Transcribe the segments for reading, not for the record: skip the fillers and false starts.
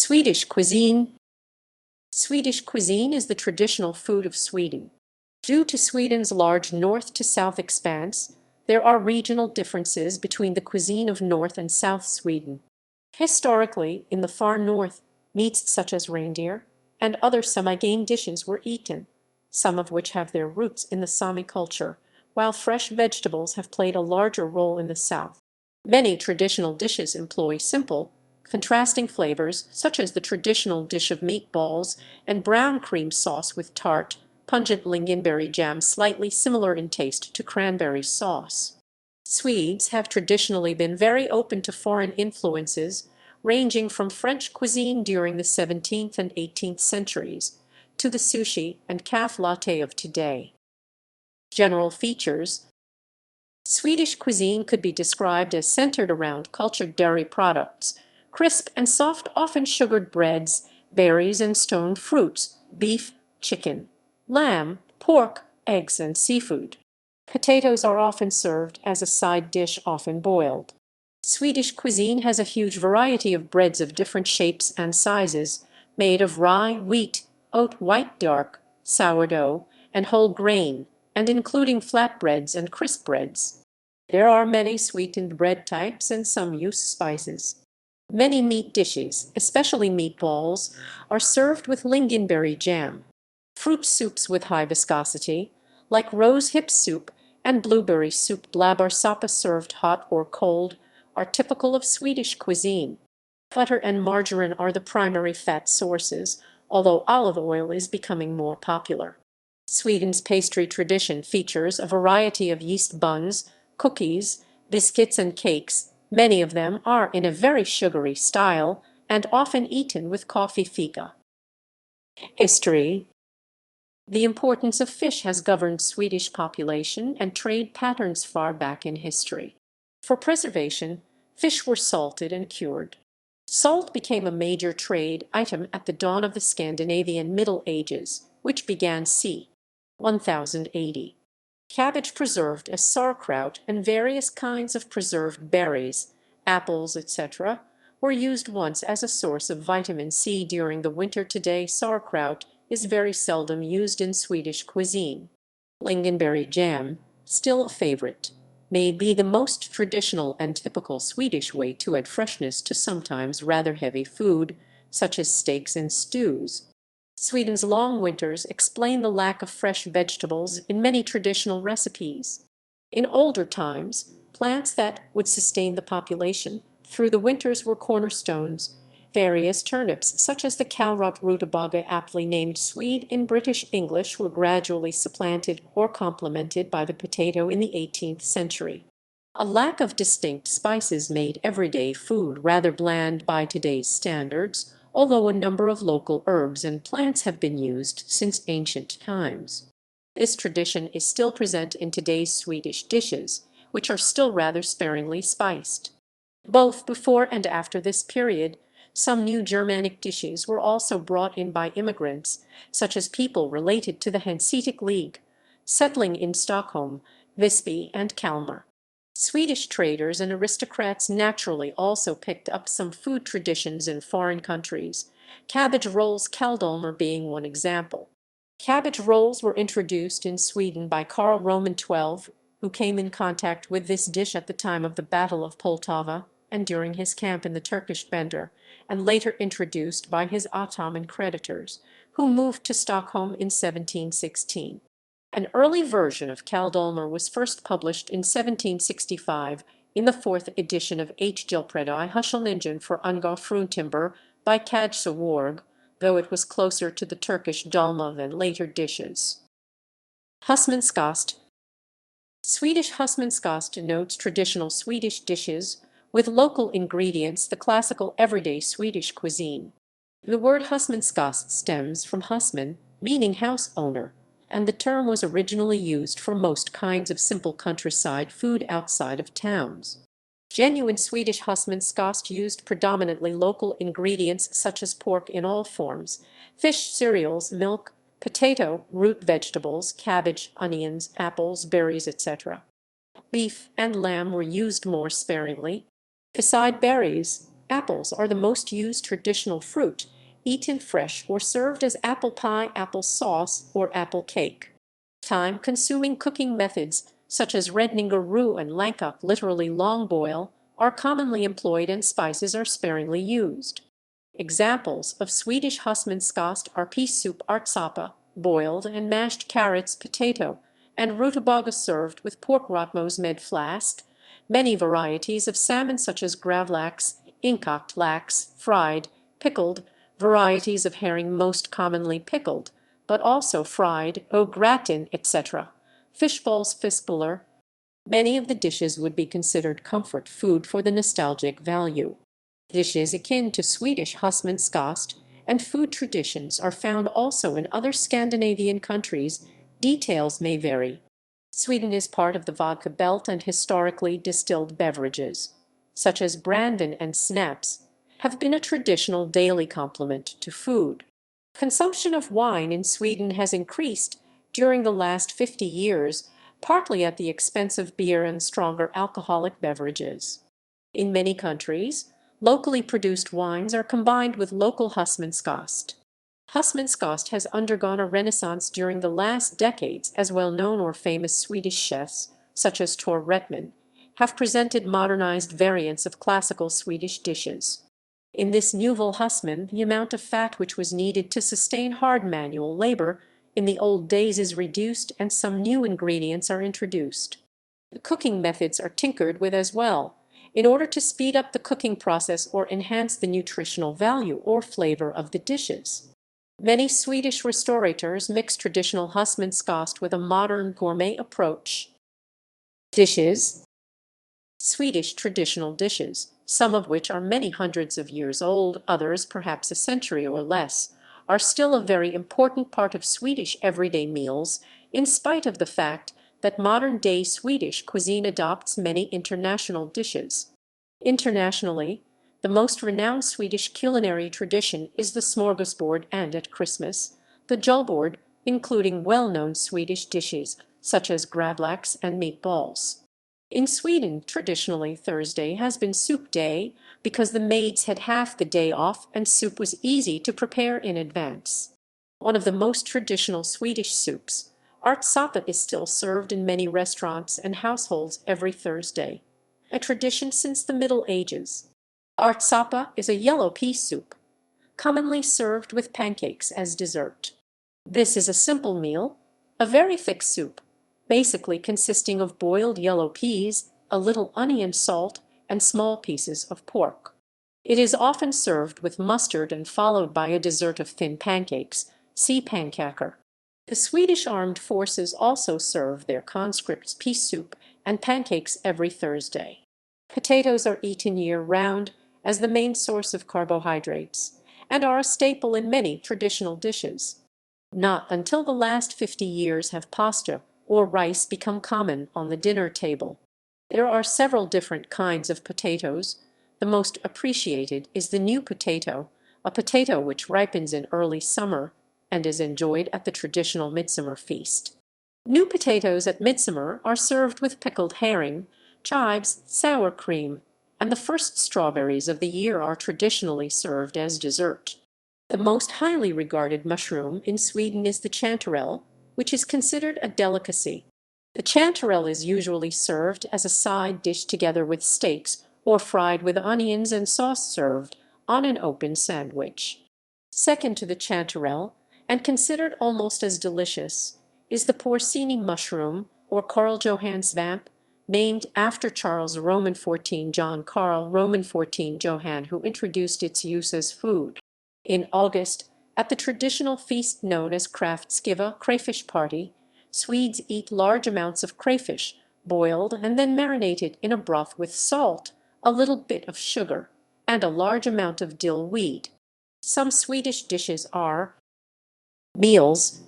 Swedish cuisine. Swedish cuisine is the traditional food of Sweden. Due to Sweden's large north to south expanse, there are regional differences between the cuisine of North and South Sweden. Historically, in the far north, meats such as reindeer and other semi-game dishes were eaten, some of which have their roots in the Sami culture, while fresh vegetables have played a larger role in the south. Many traditional dishes employ simple, contrasting flavors such as the traditional dish of meatballs and brown cream sauce with tart, pungent lingonberry jam slightly similar in taste to cranberry sauce. Swedes have traditionally been very open to foreign influences, ranging from French cuisine during the 17th and 18th centuries to the sushi and caffé latte of today. General features. Swedish cuisine could be described as centered around cultured dairy products, crisp and soft, often sugared breads, berries and stone fruits, beef, chicken, lamb, pork, eggs, and seafood. Potatoes are often served as a side dish, often boiled. Swedish cuisine has a huge variety of breads of different shapes and sizes, made of rye, wheat, oat, white, dark, sourdough, and whole grain, and including flatbreads and crisp breads. There are many sweetened bread types and some use spices. Many meat dishes, especially meatballs, are served with lingonberry jam. Fruit soups with high viscosity, like rose hip soup and blueberry soup blab or Sapa served hot or cold, are typical of Swedish cuisine. Butter and margarine are the primary fat sources, although olive oil is becoming more popular. Sweden's pastry tradition features a variety of yeast buns, cookies, biscuits, and cakes. Many of them are in a very sugary style and often eaten with coffee fika. History. The importance of fish has governed Swedish population and trade patterns far back in history. For preservation, fish were salted and cured. Salt became a major trade item at the dawn of the Scandinavian Middle Ages, which began c. 1080. Cabbage preserved as sauerkraut and various kinds of preserved berries, apples, etc., were used once as a source of vitamin C during the winter. Today, sauerkraut is very seldom used in Swedish cuisine. Lingonberry jam, still a favorite, may be the most traditional and typical Swedish way to add freshness to sometimes rather heavy food, such as steaks and stews. Sweden's long winters explain the lack of fresh vegetables in many traditional recipes. In older times, plants that would sustain the population through the winters were cornerstones. Various turnips, such as the kallrot rutabaga, aptly named Swede in British English, were gradually supplanted or complemented by the potato in the 18th century. A lack of distinct spices made everyday food rather bland by today's standards, although a number of local herbs and plants have been used since ancient times. This tradition is still present in today's Swedish dishes, which are still rather sparingly spiced. Both before and after this period, some new Germanic dishes were also brought in by immigrants, such as people related to the Hanseatic League, settling in Stockholm, Visby, and Kalmar. Swedish traders and aristocrats naturally also picked up some food traditions in foreign countries, cabbage rolls, kaldolmer being one example. Cabbage rolls were introduced in Sweden by Karl Roman XII, who came in contact with this dish at the time of the Battle of Poltava and during his camp in the Turkish Bender, and later introduced by his Ottoman creditors, who moved to Stockholm in 1716. An early version of kaldolmer was first published in 1765 in the fourth edition of H. Gilpredi Hushelningen for Unga Fruntimber by Kajsa, though it was closer to the Turkish dolma than later dishes. Husmanskost. Swedish husmanskost denotes traditional Swedish dishes with local ingredients, the classical everyday Swedish cuisine. The word husmanskost stems from husman, meaning house owner, and the term was originally used for most kinds of simple countryside food outside of towns. Genuine Swedish husmanskost used predominantly local ingredients such as pork in all forms, fish, cereals, milk, potato, root vegetables, cabbage, onions, apples, berries, etc. Beef and lamb were used more sparingly. Beside berries, Apples are the most used traditional fruit, eaten fresh or served as apple pie, apple sauce, or apple cake. Time-consuming cooking methods, such as redninger roux and lankop, literally long boil, are commonly employed and spices are sparingly used. Examples of Swedish husmanskost are pea soup, Sapa, boiled and mashed carrots, potato, and rutabaga served with pork rotmos med flask. Many varieties of salmon such as gravlax, inkokt lax, fried, pickled, varieties of herring most commonly pickled, but also fried, au gratin, etc. Fish balls, fiskboller. Many of the dishes would be considered comfort food for the nostalgic value. Dishes akin to Swedish husmanskost and food traditions are found also in other Scandinavian countries. Details may vary. Sweden is part of the vodka belt, and historically distilled beverages, such as Brandon and Snaps, have been a traditional daily complement to food. Consumption of wine in Sweden has increased during the last 50 years, partly at the expense of beer and stronger alcoholic beverages. In many countries, locally produced wines are combined with local husmanskost. Husmanskost has undergone a renaissance during the last decades as well-known or famous Swedish chefs, such as Tor Retman, have presented modernized variants of classical Swedish dishes. In this nouvelle husman, the amount of fat which was needed to sustain hard manual labor in the old days is reduced and some new ingredients are introduced. The cooking methods are tinkered with as well, in order to speed up the cooking process or enhance the nutritional value or flavor of the dishes. Many Swedish restaurateurs mix traditional husmanskost with a modern gourmet approach. Dishes. Swedish traditional dishes, some of which are many hundreds of years old, others perhaps a century or less, are still a very important part of Swedish everyday meals, in spite of the fact that modern-day Swedish cuisine adopts many international dishes. Internationally, the most renowned Swedish culinary tradition is the smorgasbord, and at Christmas, the julbord, including well-known Swedish dishes such as gravlax and meatballs. In Sweden, traditionally Thursday has been soup day because the maids had half the day off and soup was easy to prepare in advance. One of the most traditional Swedish soups, Sapa, is still served in many restaurants and households every Thursday, a tradition since the Middle Ages. Sapa is a yellow pea soup, commonly served with pancakes as dessert. This is a simple meal, a very thick soup, basically consisting of boiled yellow peas, a little onion, salt, and small pieces of pork. It is often served with mustard and followed by a dessert of thin pancakes, see pannkakor. The Swedish armed forces also serve their conscripts pea soup and pancakes every Thursday. Potatoes are eaten year-round as the main source of carbohydrates, and are a staple in many traditional dishes. Not until the last 50 years have pasta or rice become common on the dinner table. There are several different kinds of potatoes. The most appreciated is the new potato, a potato which ripens in early summer and is enjoyed at the traditional midsummer feast. New potatoes at midsummer are served with pickled herring, chives, sour cream, and the first strawberries of the year are traditionally served as dessert. The most highly regarded mushroom in Sweden is the chanterelle, which is considered a delicacy. The chanterelle is usually served as a side dish together with steaks or fried with onions and sauce served on an open sandwich. Second to the chanterelle, and considered almost as delicious, is the porcini mushroom or Carl Johan svamp, named after Charles Roman 14 John Carl Roman 14 Johann, who introduced its use as food. In August, at the traditional feast known as Kraftskiva crayfish party, Swedes eat large amounts of crayfish, boiled and then marinated in a broth with salt, a little bit of sugar, and a large amount of dill weed. Some Swedish dishes are meals.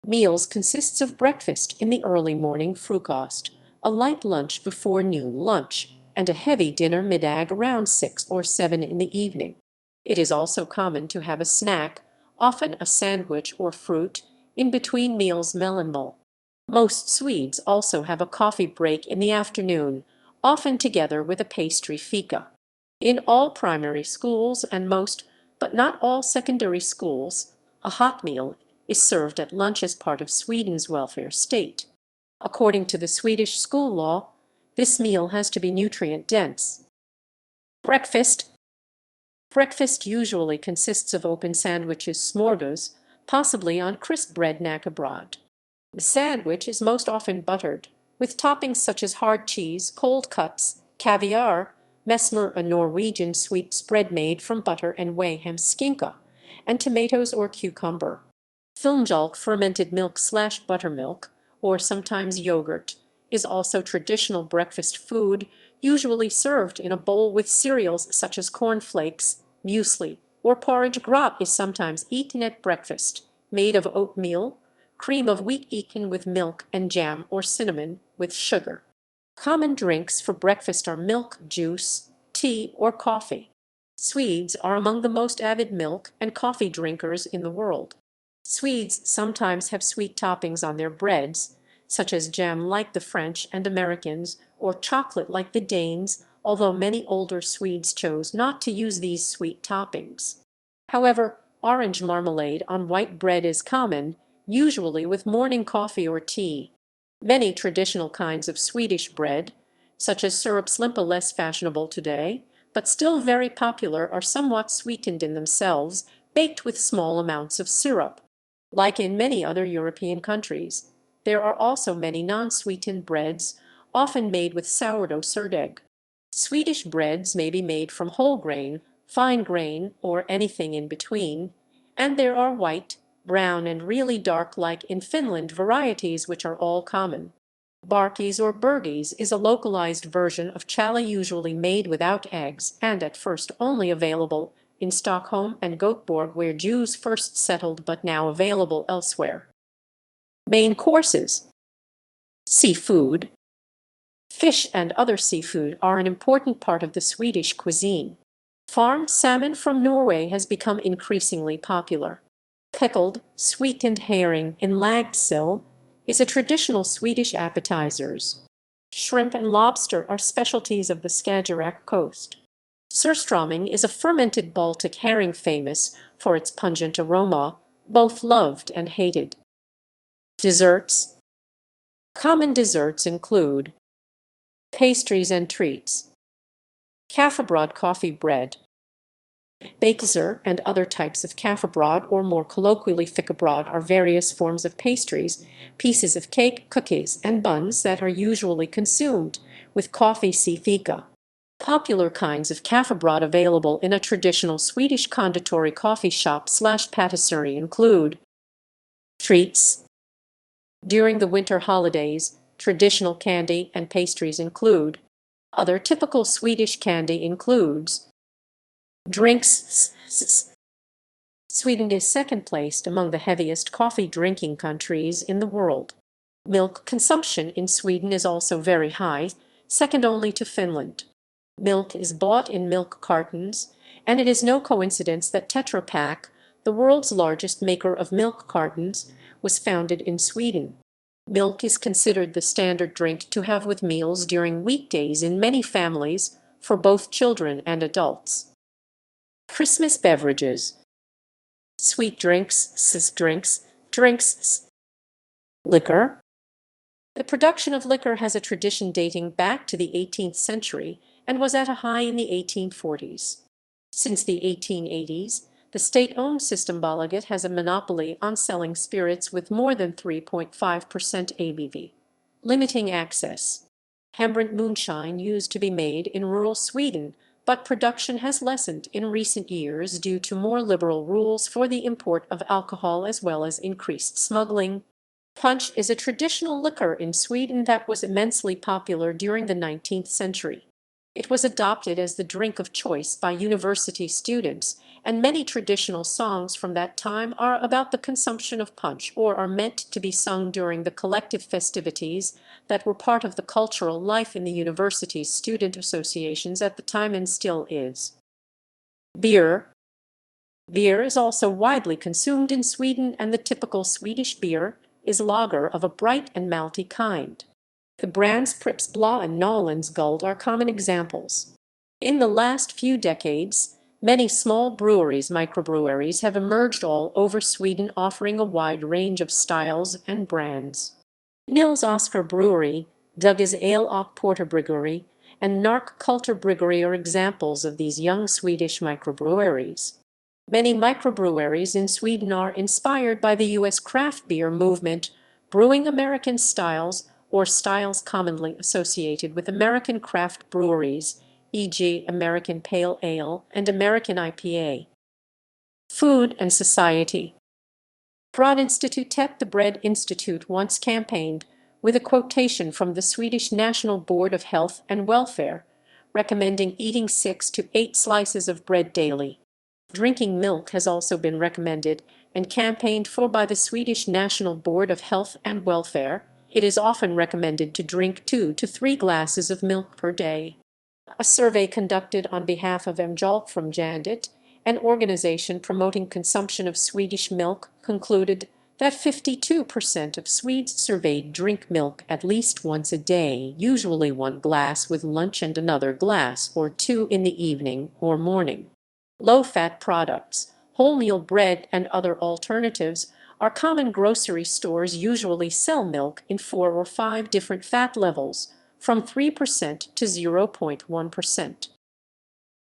Meals consists of breakfast in the early morning frukost, a light lunch before noon lunch, and a heavy dinner middag around 6 or 7 in the evening. It is also common to have a snack, often a sandwich or fruit, in between meals mellanmål. Most Swedes also have a coffee break in the afternoon, often together with a pastry fika. In all primary schools and most, but not all secondary schools, a hot meal is served at lunch as part of Sweden's welfare state. According to the Swedish school law, this meal has to be nutrient-dense. Breakfast. Breakfast usually consists of open sandwiches, smorgas, possibly on crisp bread knäckebröd. The sandwich is most often buttered, with toppings such as hard cheese, cold cuts, caviar, mesmer, a Norwegian sweet spread made from butter and whey ham skinka, and tomatoes or cucumber. Filmjölk, fermented milk/buttermilk, or sometimes yogurt, is also traditional breakfast food, usually served in a bowl with cereals such as cornflakes, muesli, or porridge. Grot is sometimes eaten at breakfast, made of oatmeal, cream of wheat eaten with milk, and jam or cinnamon with sugar. Common drinks for breakfast are milk, juice, tea, or coffee. Swedes are among the most avid milk and coffee drinkers in the world. Swedes sometimes have sweet toppings on their breads, such as jam like the French and Americans, or chocolate like the Danes, although many older Swedes chose not to use these sweet toppings. However, orange marmalade on white bread is common, usually with morning coffee or tea. Many traditional kinds of Swedish bread, such as sirupslimpa, less fashionable today, but still very popular, are somewhat sweetened in themselves, baked with small amounts of syrup. Like in many other European countries, there are also many non-sweetened breads, often made with sourdough surdeg. Swedish breads may be made from whole grain, fine grain, or anything in between, and there are white, brown, and really dark, like in Finland, varieties which are all common. Barkies or burgies is a localized version of challah, usually made without eggs and at first only available in Stockholm and Göteborg, where Jews first settled, but now available elsewhere. Main courses. Seafood. Fish and other seafood are an important part of the Swedish cuisine. Farmed salmon from Norway has become increasingly popular. Pickled, sweetened herring in lagsill is a traditional Swedish appetizers. Shrimp and lobster are specialties of the Skagerrak coast. Surströmming is a fermented Baltic herring famous for its pungent aroma, both loved and hated. Desserts. Common desserts include pastries and treats, kaffebröd, coffee bread, bakelser, and other types of kaffebröd, or more colloquially fickebröd, are various forms of pastries, pieces of cake, cookies, and buns that are usually consumed with coffee. See fika. Popular kinds of kaffebröd available in a traditional Swedish konditori coffee shop/patisserie include treats. During the winter holidays, traditional candy and pastries include. Other typical Swedish candy includes drinks. Sweden is second placed among the heaviest coffee drinking countries in the world. Milk consumption in Sweden is also very high, second only to Finland. Milk is bought in milk cartons, and it is no coincidence that Tetra Pak, the world's largest maker of milk cartons, was founded in Sweden. Milk is considered the standard drink to have with meals during weekdays in many families, for both children and adults. Christmas beverages. Sweet drinks. Liquor. The production of liquor has a tradition dating back to the 18th century and was at a high in the 1840s. Since the 1880s, the state-owned Systembolaget has a monopoly on selling spirits with more than 3.5% ABV, limiting access. Hembränt moonshine used to be made in rural Sweden, but production has lessened in recent years due to more liberal rules for the import of alcohol as well as increased smuggling. Punch is a traditional liquor in Sweden that was immensely popular during the 19th century. It was adopted as the drink of choice by university students, and many traditional songs from that time are about the consumption of punch or are meant to be sung during the collective festivities that were part of the cultural life in the university's student associations at the time and still is. Beer. Beer is also widely consumed in Sweden, and the typical Swedish beer is lager of a bright and malty kind. The brands Pripps Blå and Nollens Guld are common examples. In the last few decades, many small breweries, microbreweries, have emerged all over Sweden, offering a wide range of styles and brands. Nils Oskar Brewery, Dugges Ale och Porterbryggeri, and Nark Kultur Bryggeri are examples of these young Swedish microbreweries. Many microbreweries in Sweden are inspired by the U.S. craft beer movement, brewing American styles or styles commonly associated with American craft breweries, e.g. American Pale Ale and American IPA. Food and society. Brödinstitutet, the Bread Institute, once campaigned with a quotation from the Swedish National Board of Health and Welfare, recommending eating 6 to 8 slices of bread daily. Drinking milk has also been recommended and campaigned for by the Swedish National Board of Health and Welfare. It is often recommended to drink 2 to 3 glasses of milk per day. A survey conducted on behalf of Mjölk from Jandit, an organization promoting consumption of Swedish milk, concluded that 52% of Swedes surveyed drink milk at least once a day, usually 1 glass with lunch and another glass or 2 in the evening or morning. Low-fat products, wholemeal bread, and other alternatives are common. Grocery stores usually sell milk in 4 or 5 different fat levels, from 3% to 0.1%.